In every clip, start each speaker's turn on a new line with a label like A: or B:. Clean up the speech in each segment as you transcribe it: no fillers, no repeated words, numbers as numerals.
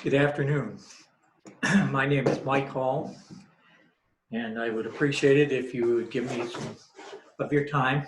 A: Good afternoon. My name is Mike Hall, and I would appreciate it if you would give me some of your time.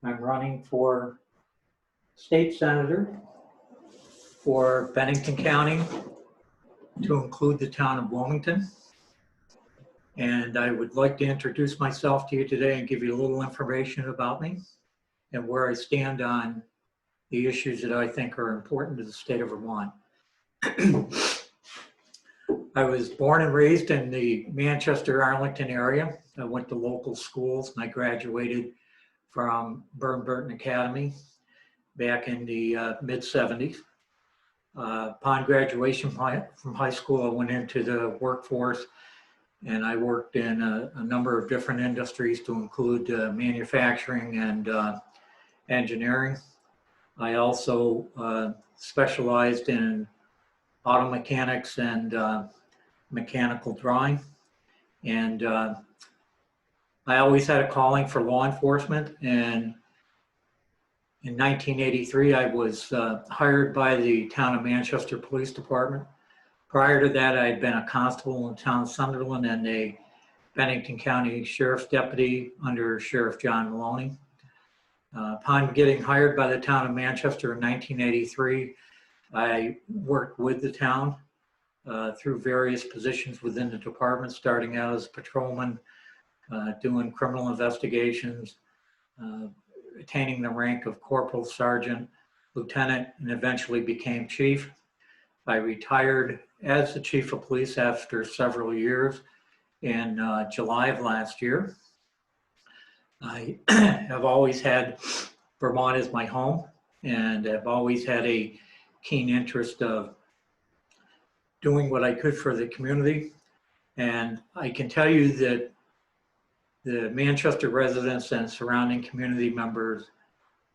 A: I'm running for state senator for Bennington County to include the town of Wilmington. And I would like to introduce myself to you today and give you a little information about me and where I stand on the issues that I think are important to the state of Vermont. I was born and raised in the Manchester-Arlington area. I went to local schools and I graduated from Burton Academy back in the mid-70s. Upon graduation from high school, I went into the workforce and I worked in a number of different industries to include manufacturing and engineering. I also specialized in auto mechanics and mechanical drawing. And I always had a calling for law enforcement. And in 1983, I was hired by the town of Manchester Police Department. Prior to that, I had been a constable in the town of Sunderland and a Bennington County Sheriff's Deputy under Sheriff John Maloney. Upon getting hired by the town of Manchester in 1983, I worked with the town through various positions within the department, starting out as patrolman, doing criminal investigations, attaining the rank of corporal, sergeant, lieutenant, and eventually became chief. I retired as the chief of police after several years in July of last year. I have always had Vermont as my home, and I've always had a keen interest of doing what I could for the community. And I can tell you that the Manchester residents and surrounding community members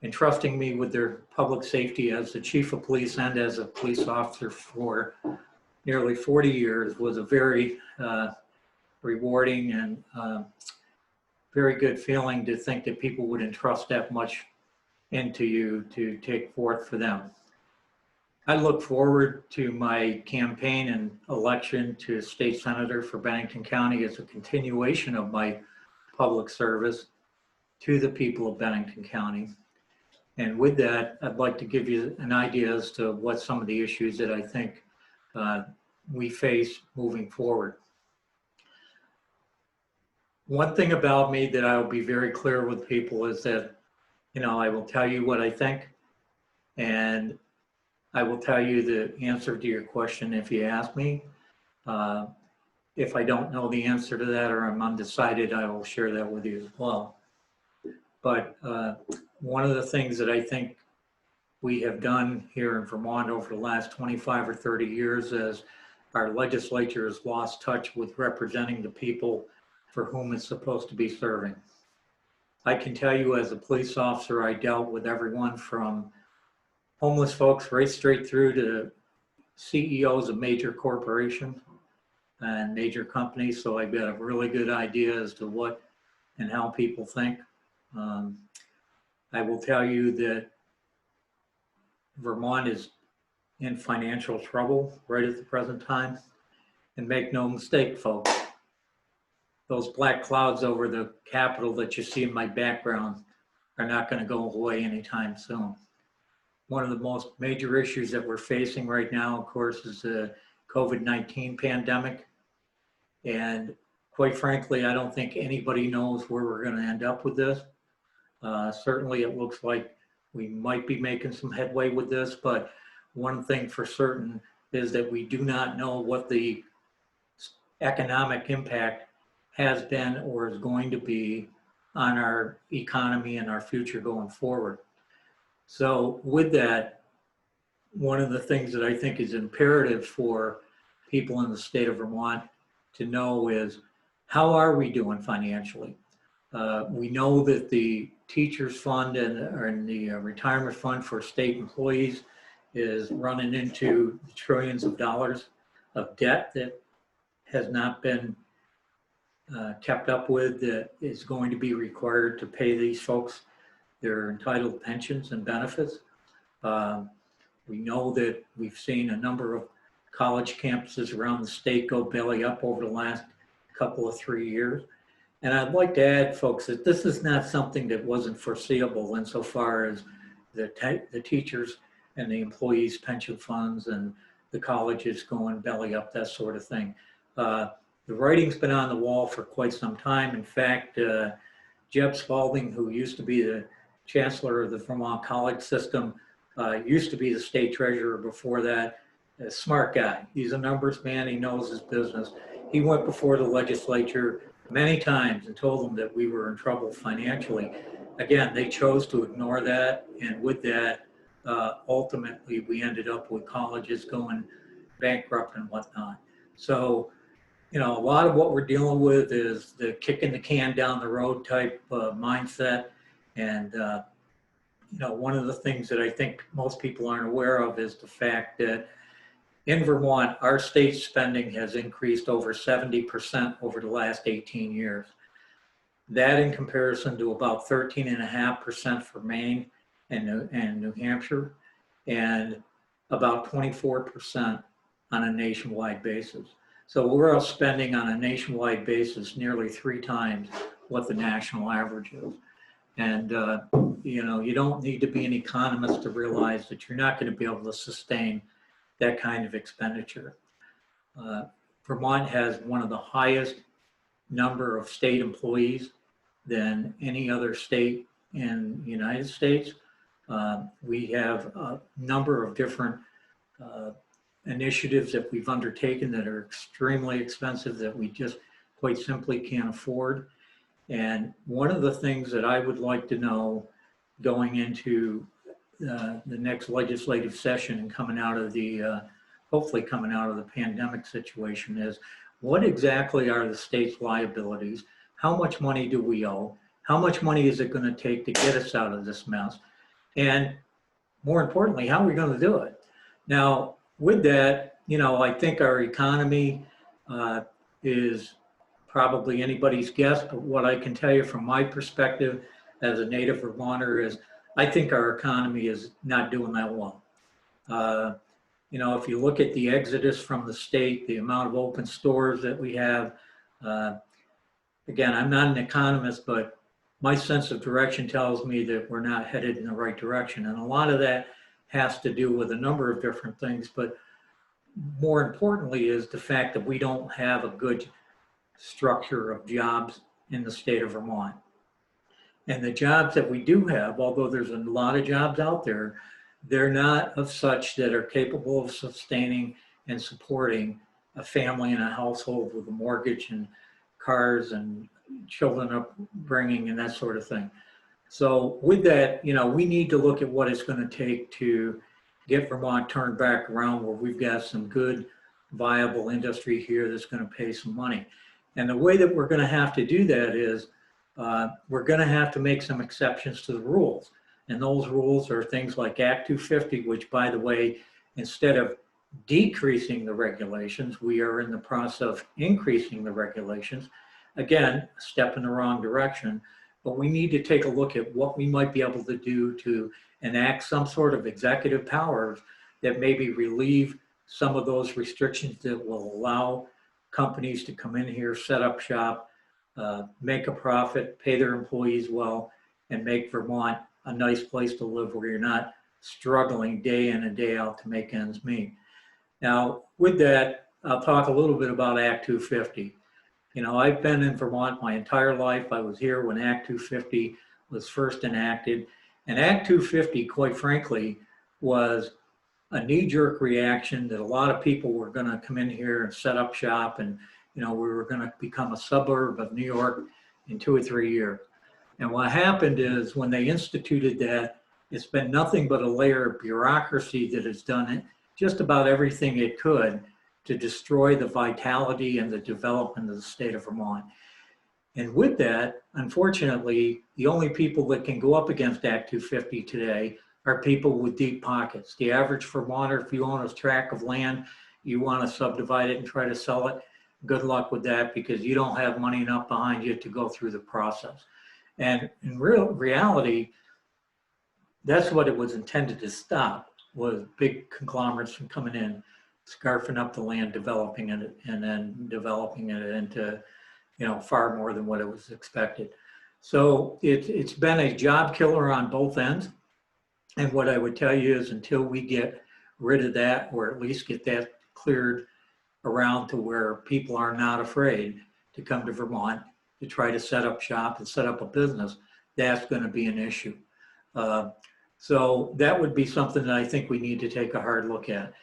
A: entrusting me with their public safety as the chief of police and as a police officer for nearly 40 years was a very rewarding and very good feeling to think that people would entrust that much into you to take forth for them. I look forward to my campaign and election to state senator for Bennington County as a continuation of my public service to the people of Bennington County. And with that, I'd like to give you an idea as to what some of the issues that I think we face moving forward. One thing about me that I will be very clear with people is that, I will tell you what I think, and I will tell you the answer to your question if you ask me. If I don't know the answer to that or I'm undecided, I will share that with you as well. But one of the things that I think we have done here in Vermont over the last 25 or 30 years is our legislature has lost touch with representing the people for whom it's supposed to be serving. I can tell you as a police officer, I dealt with everyone from homeless folks right straight through to CEOs of major corporations and major companies. So I've got a really good idea as to what and how people think. I will tell you that Vermont is in financial trouble right at the present time. And make no mistake, folks, those black clouds over the Capitol that you see in my background are not going to go away anytime soon. One of the most major issues that we're facing right now, of course, is the COVID-19 pandemic. And quite frankly, I don't think anybody knows where we're going to end up with this. Certainly, it looks like we might be making some headway with this, but one thing for certain is that we do not know what the economic impact has been or is going to be on our economy and our future going forward. So with that, one of the things that I think is imperative for people in the state of Vermont to know is, how are we doing financially? We know that the teachers fund and the retirement fund for state employees is running into trillions of dollars of debt that has not been kept up with, that is going to be required to pay these folks their entitled pensions and benefits. We know that we've seen a number of college campuses around the state go belly up over the last couple of 3 years. And I'd like to add, folks, that this is not something that wasn't foreseeable insofar as the teachers and the employees' pension funds and the colleges going belly up, that sort of thing. The writing's been on the wall for quite some time. In fact, Jeb Spalding, who used to be the chancellor of the Vermont college system, used to be the state treasurer before that. A smart guy. He's a numbers man. He knows his business. He went before the legislature many times and told them that we were in trouble financially. Again, they chose to ignore that. And with that, ultimately, we ended up with colleges going bankrupt and whatnot. So, you know, a lot of what we're dealing with is the kicking the can down the road type mindset. And, you know, one of the things that I think most people aren't aware of is the fact that in Vermont, our state spending has increased over 70% over the last 18 years. That in comparison to about 13.5% for Maine and New Hampshire, and about 24% on a nationwide basis. So we're out spending on a nationwide basis nearly 3 times what the national average is. And, you know, you don't need to be an economist to realize that you're not going to be able to sustain that kind of expenditure. Vermont has one of the highest number of state employees than any other state in the United States. We have a number of different initiatives that we've undertaken that are extremely expensive that we just quite simply can't afford. And one of the things that I would like to know going into the next legislative session and coming out of the, hopefully coming out of the pandemic situation is, what exactly are the state's liabilities? How much money do we owe? How much money is it going to take to get us out of this mess? And more importantly, how are we going to do it? Now, with that, you know, I think our economy is probably anybody's guess, but what I can tell you from my perspective as a native Vermonter is I think our economy is not doing that well. You know, if you look at the exodus from the state, the amount of open stores that we have, again, I'm not an economist, but my sense of direction tells me that we're not headed in the right direction. And a lot of that has to do with a number of different things, but more importantly is the fact that we don't have a good structure of jobs in the state of Vermont. And the jobs that we do have, although there's a lot of jobs out there, they're not of such that are capable of sustaining and supporting a family and a household with a mortgage and cars and children upbringing and that sort of thing. So with that, you know, we need to look at what it's going to take to get Vermont turned back around where we've got some good, viable industry here that's going to pay some money. And the way that we're going to have to do that is we're going to have to make some exceptions to the rules. And those rules are things like Act 250, which, by the way, instead of decreasing the regulations, we are in the process of increasing the regulations. Again, a step in the wrong direction, but we need to take a look at what we might be able to do to enact some sort of executive powers that maybe relieve some of those restrictions that will allow companies to come in here, set up shop, make a profit, pay their employees well, and make Vermont a nice place to live where you're not struggling day in and day out to make ends meet. Now, with that, I'll talk a little bit about Act 250. You know, I've been in Vermont my entire life. I was here when Act 250 was first enacted. And Act 250, quite frankly, was a knee-jerk reaction that a lot of people were going to come in here and set up shop, and you know, we were going to become a suburb of New York in 2 or 3 years. And what happened is when they instituted that, it's been nothing but a layer of bureaucracy that has done it, just about everything it could to destroy the vitality and the development of the state of Vermont. And with that, unfortunately, the only people that can go up against Act 250 today are people with deep pockets. The average Vermonter, if you own a tract of land, you want to subdivide it and try to sell it, good luck with that, because you don't have money enough behind you to go through the process. And in reality, that's what it was intended to stop, was big conglomerates from coming in scarfing up the land, developing it, and then developing it into, far more than what it was expected. So it's been a job killer on both ends. And what I would tell you is until we get rid of that, or at least get that cleared around to where people are not afraid to come to Vermont to try to set up shop and set up a business, that's going to be an issue. So that would be something that I think we need to take a hard look at.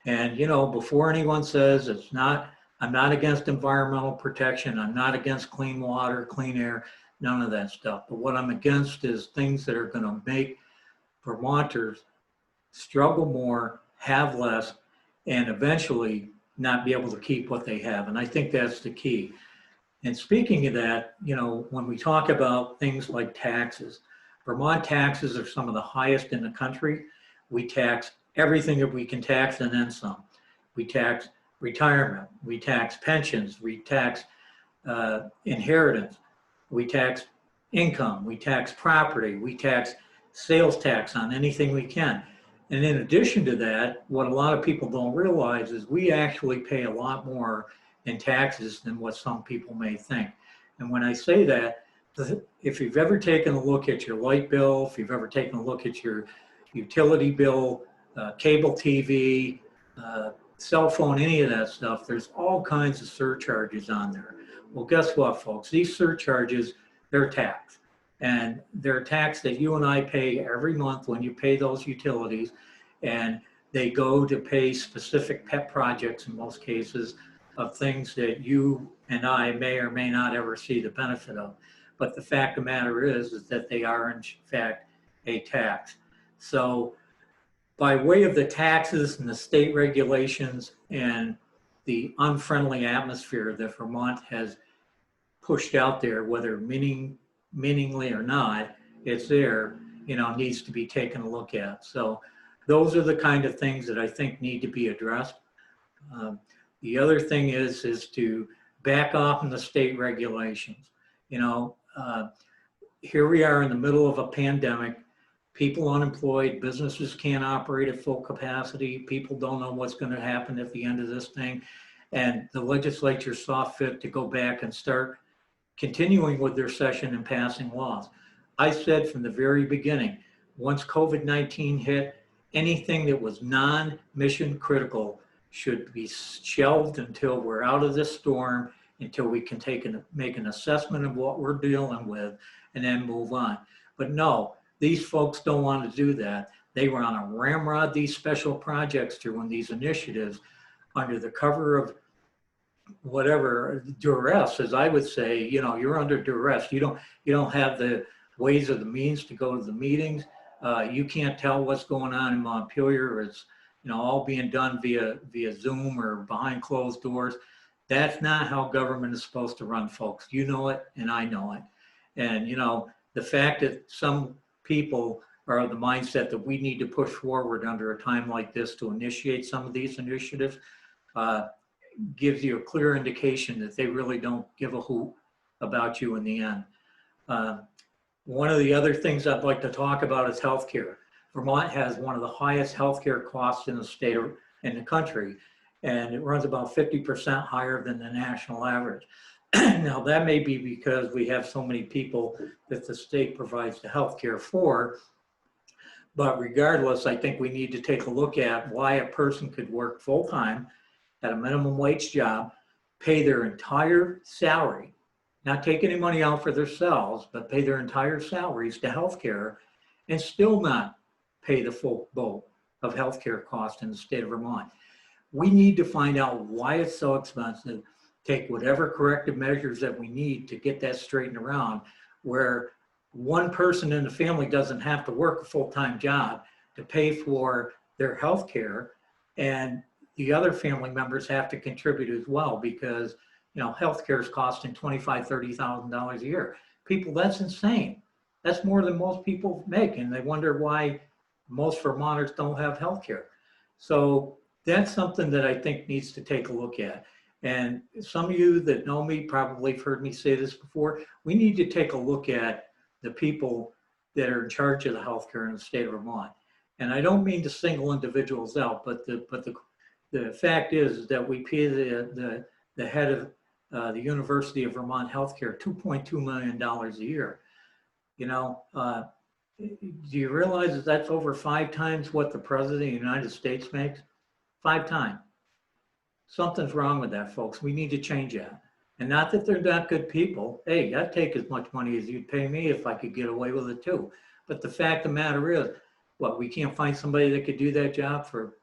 A: And, before anyone says I'm not against environmental protection, I'm not against clean water, clean air, none of that stuff. But what I'm against is things that are going to make Vermonters struggle more, have less, and eventually not be able to keep what they have. And I think that's the key. And speaking of that, when we talk about things like taxes, Vermont taxes are some of the highest in the country. We tax everything that we can tax and then some. We tax retirement, we tax pensions, we tax inheritance, we tax income, we tax property, we tax sales tax on anything we can. And in addition to that, what a lot of people don't realize is we actually pay a lot more in taxes than what some people may think. And when I say that, if you've ever taken a look at your light bill, if you've ever taken a look at your utility bill, cable TV, cell phone, any of that stuff, there's all kinds of surcharges on there. Well, guess what, folks? These surcharges, they're taxed. And they're a tax that you and I pay every month when you pay those utilities. And they go to pay specific pet projects in most cases of things that you and I may or may not ever see the benefit of. But the fact of the matter is that they are in fact a tax. So by way of the taxes and the state regulations and the unfriendly atmosphere that Vermont has pushed out there, whether meaningly or not, it's there, needs to be taken a look at. So those are the kind of things that I think need to be addressed. The other thing is to back off in the state regulations. Here we are in the middle of a pandemic, people unemployed, businesses can't operate at full capacity, people don't know what's going to happen at the end of this thing. And the legislature saw fit to go back and start continuing with their session and passing laws. I said from the very beginning, once COVID-19 hit, anything that was non-mission critical should be shelved until we're out of this storm, until we can make an assessment of what we're dealing with and then move on. But no, these folks don't want to do that. They want to ramrod these special projects through in these initiatives under the cover of whatever duress, as I would say. You're under duress. You don't have the ways or the means to go to the meetings. You can't tell what's going on in Montpelier. It's all being done via Zoom or behind closed doors. That's not how government is supposed to run, folks. You know it, and I know it. And the fact that some people are of the mindset that we need to push forward under a time like this to initiate some of these initiatives gives you a clear indication that they really don't give a hoot about you in the end. One of the other things I'd like to talk about is healthcare. Vermont has one of the highest healthcare costs in the state or in the country, and it runs about 50% higher than the national average. Now, that may be because we have so many people that the state provides the healthcare for, but regardless, I think we need to take a look at why a person could work full-time at a minimum wage job, pay their entire salary, not take any money out for themselves, but pay their entire salaries to healthcare and still not pay the full boat of healthcare costs in the state of Vermont. We need to find out why it's so expensive, take whatever corrective measures that we need to get that straightened around, where one person in the family doesn't have to work a full-time job to pay for their healthcare, and the other family members have to contribute as well, because healthcare is costing $25,000, $30,000 a year. People, that's insane. That's more than most people make, and they wonder why most Vermonters don't have healthcare. So that's something that I think needs to take a look at. And some of you that know me probably have heard me say this before. We need to take a look at the people that are in charge of the healthcare in the state of Vermont. And I don't mean to single individuals out, but the the fact is that we pay the head of the University of Vermont Healthcare $2.2 million a year. You know, do you realize that that's over 5 times what the President of the United States makes? 5 times. Something's wrong with that, folks. We need to change that. And not that they're not good people. Hey, I'd take as much money as you'd pay me if I could get away with it too. But the fact of the matter is, what, we can't find somebody that could do that job for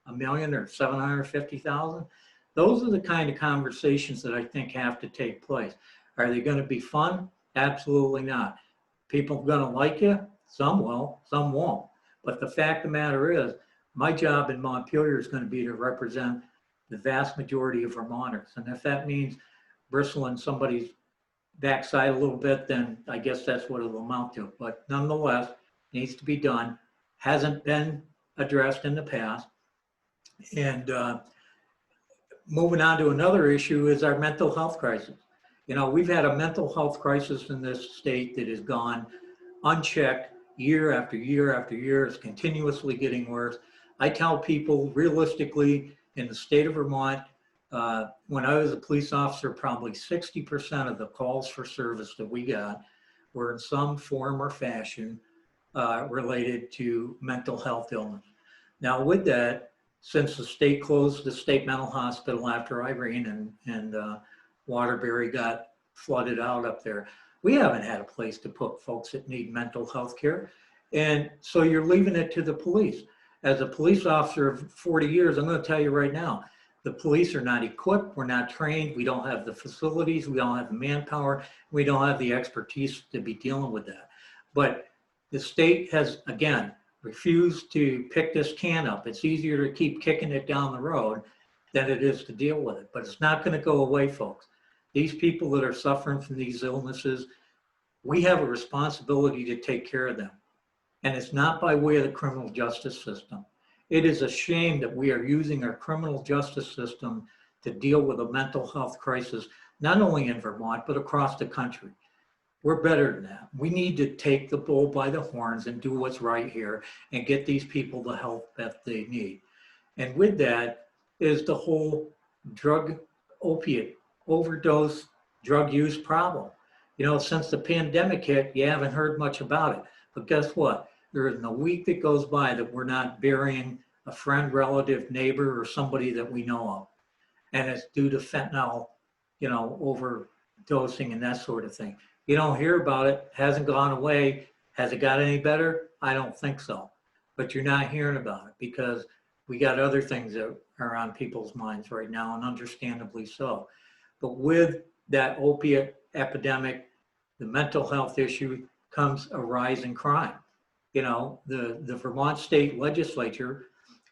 A: $1 million or $750,000? Those are the kind of conversations that I think have to take place. Are they going to be fun? Absolutely not. People going to like you? Some will, some won't. But the fact of the matter is, my job in Montpelier is going to be to represent the vast majority of Vermonters. And if that means bristling somebody's backside a little bit, then I guess that's what it'll amount to. But nonetheless, needs to be done. Hasn't been addressed in the past. And moving on to another issue is our mental health crisis. You know, we've had a mental health crisis in this state that has gone unchecked year after year after year. It's continuously getting worse. I tell people realistically in the state of Vermont, when I was a police officer, probably 60% of the calls for service that we got were in some form or fashion related to mental health illness. Now with that, since the state closed the state mental hospital after Irene and Waterbury got flooded out up there, we haven't had a place to put folks that need mental health care. And so you're leaving it to the police. As a police officer of 40 years, I'm going to tell you right now, the police are not equipped, we're not trained, we don't have the facilities, we don't have the manpower, we don't have the expertise to be dealing with that. But the state has, again, refused to pick this can up. It's easier to keep kicking it down the road than it is to deal with it. But it's not going to go away, folks. These people that are suffering from these illnesses, we have a responsibility to take care of them. And it's not by way of the criminal justice system. It is a shame that we are using our criminal justice system to deal with a mental health crisis, not only in Vermont, but across the country. We're better than that. We need to take the bull by the horns and do what's right here and get these people the help that they need. And with that is the whole drug opiate overdose drug use problem. You know, since the pandemic hit, you haven't heard much about it. But guess what? There isn't a week that goes by that we're not burying a friend, relative, neighbor, or somebody that we know of. And it's due to fentanyl, you know, overdosing and that sort of thing. You don't hear about it, hasn't gone away. Has it got any better? I don't think so. But you're not hearing about it because we got other things that are on people's minds right now, and understandably so. But with that opiate epidemic, the mental health issue, comes a rise in crime. You know, the Vermont state legislature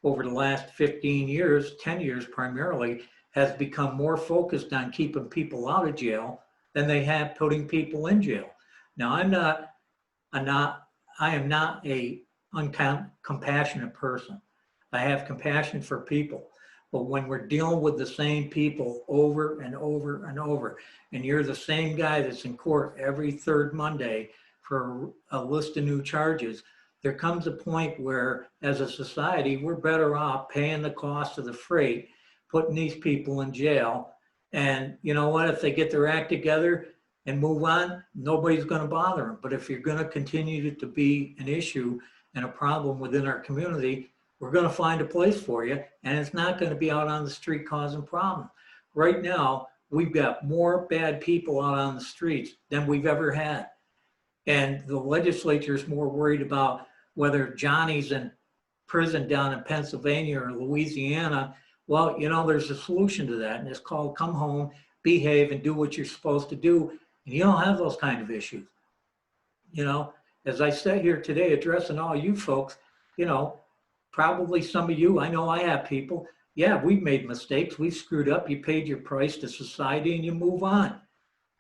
A: over the last 15 years, 10 years primarily, has become more focused on keeping people out of jail than they have putting people in jail. Now, I am not a compassionate person. I have compassion for people. But when we're dealing with the same people over and over and over, and you're the same guy that's in court every third Monday for a list of new charges, there comes a point where, as a society, we're better off paying the cost of the freight, putting these people in jail. And you know what? If they get their act together and move on, nobody's going to bother them. But if you're going to continue to be an issue and a problem within our community, we're going to find a place for you, and it's not going to be out on the street causing problems. Right now, we've got more bad people out on the streets than we've ever had. And the legislature is more worried about whether Johnny's in prison down in Pennsylvania or Louisiana. Well, you know, there's a solution to that, and it's called come home, behave, and do what you're supposed to do. And you don't have those kind of issues. You know, as I sit here today addressing all you folks, you know, probably some of you, I know I have people, yeah, we've made mistakes, we've screwed up, you paid your price to society and you move on.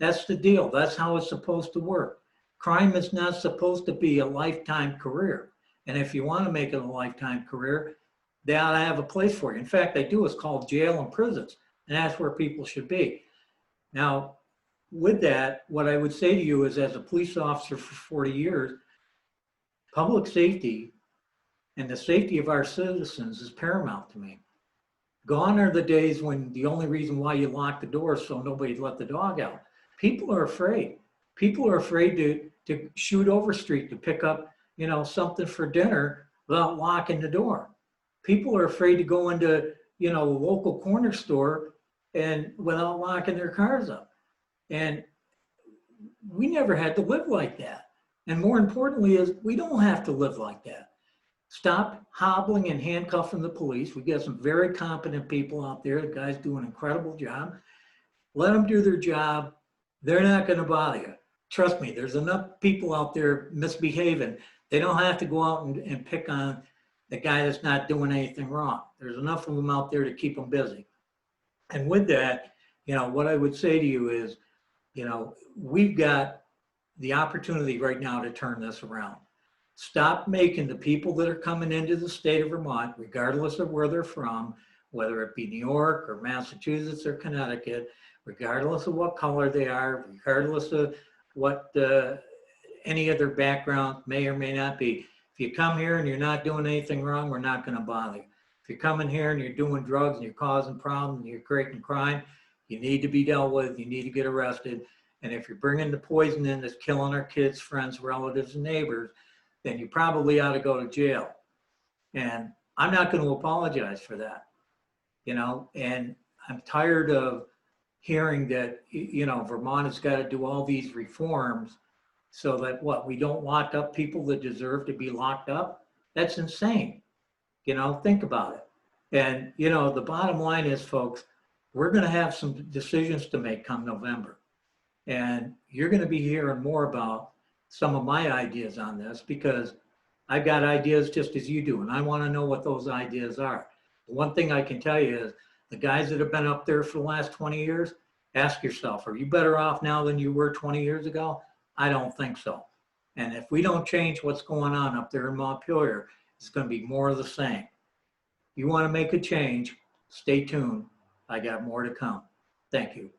A: That's the deal, that's how it's supposed to work. Crime is not supposed to be a lifetime career. And if you want to make it a lifetime career, they ought to have a place for you. In fact, they do, it's called jail and prisons, and that's where people should be. Now, with that, what I would say to you is, as a police officer for 40 years, public safety and the safety of our citizens is paramount to me. Gone are the days when the only reason why you lock the door is so nobody'd let the dog out. People are afraid. People are afraid to shoot over street to pick up, something for dinner without locking the door. People are afraid to go into, a local corner store and without locking their cars up. And we never had to live like that. And more importantly is we don't have to live like that. Stop hobbling and handcuffing the police. We got some very competent people out there. The guys do an incredible job. Let them do their job. They're not going to bother you. Trust me, there's enough people out there misbehaving. They don't have to go out and pick on the guy that's not doing anything wrong. There's enough of them out there to keep them busy. And with that, what I would say to you is, we've got the opportunity right now to turn this around. Stop making the people that are coming into the state of Vermont, regardless of where they're from, whether it be New York or Massachusetts or Connecticut, regardless of what color they are, regardless of what any of their background may or may not be. If you come here and you're not doing anything wrong, we're not going to bother you. If you're coming here and you're doing drugs and you're causing problems and you're creating crime, you need to be dealt with. You need to get arrested. And if you're bringing the poison in that's killing our kids, friends, relatives, and neighbors, then you probably ought to go to jail. And I'm not going to apologize for that, and I'm tired of hearing that, Vermont has got to do all these reforms so that we don't lock up people that deserve to be locked up. That's insane. Think about it. And, the bottom line is, folks, we're going to have some decisions to make come November. And you're going to be hearing more about some of my ideas on this because I've got ideas just as you do. And I want to know what those ideas are. One thing I can tell you is the guys that have been up there for the last 20 years, ask yourself, are you better off now than you were 20 years ago? I don't think so. And if we don't change what's going on up there in Montpelier, it's going to be more of the same. You want to make a change, stay tuned. I got more to come. Thank you.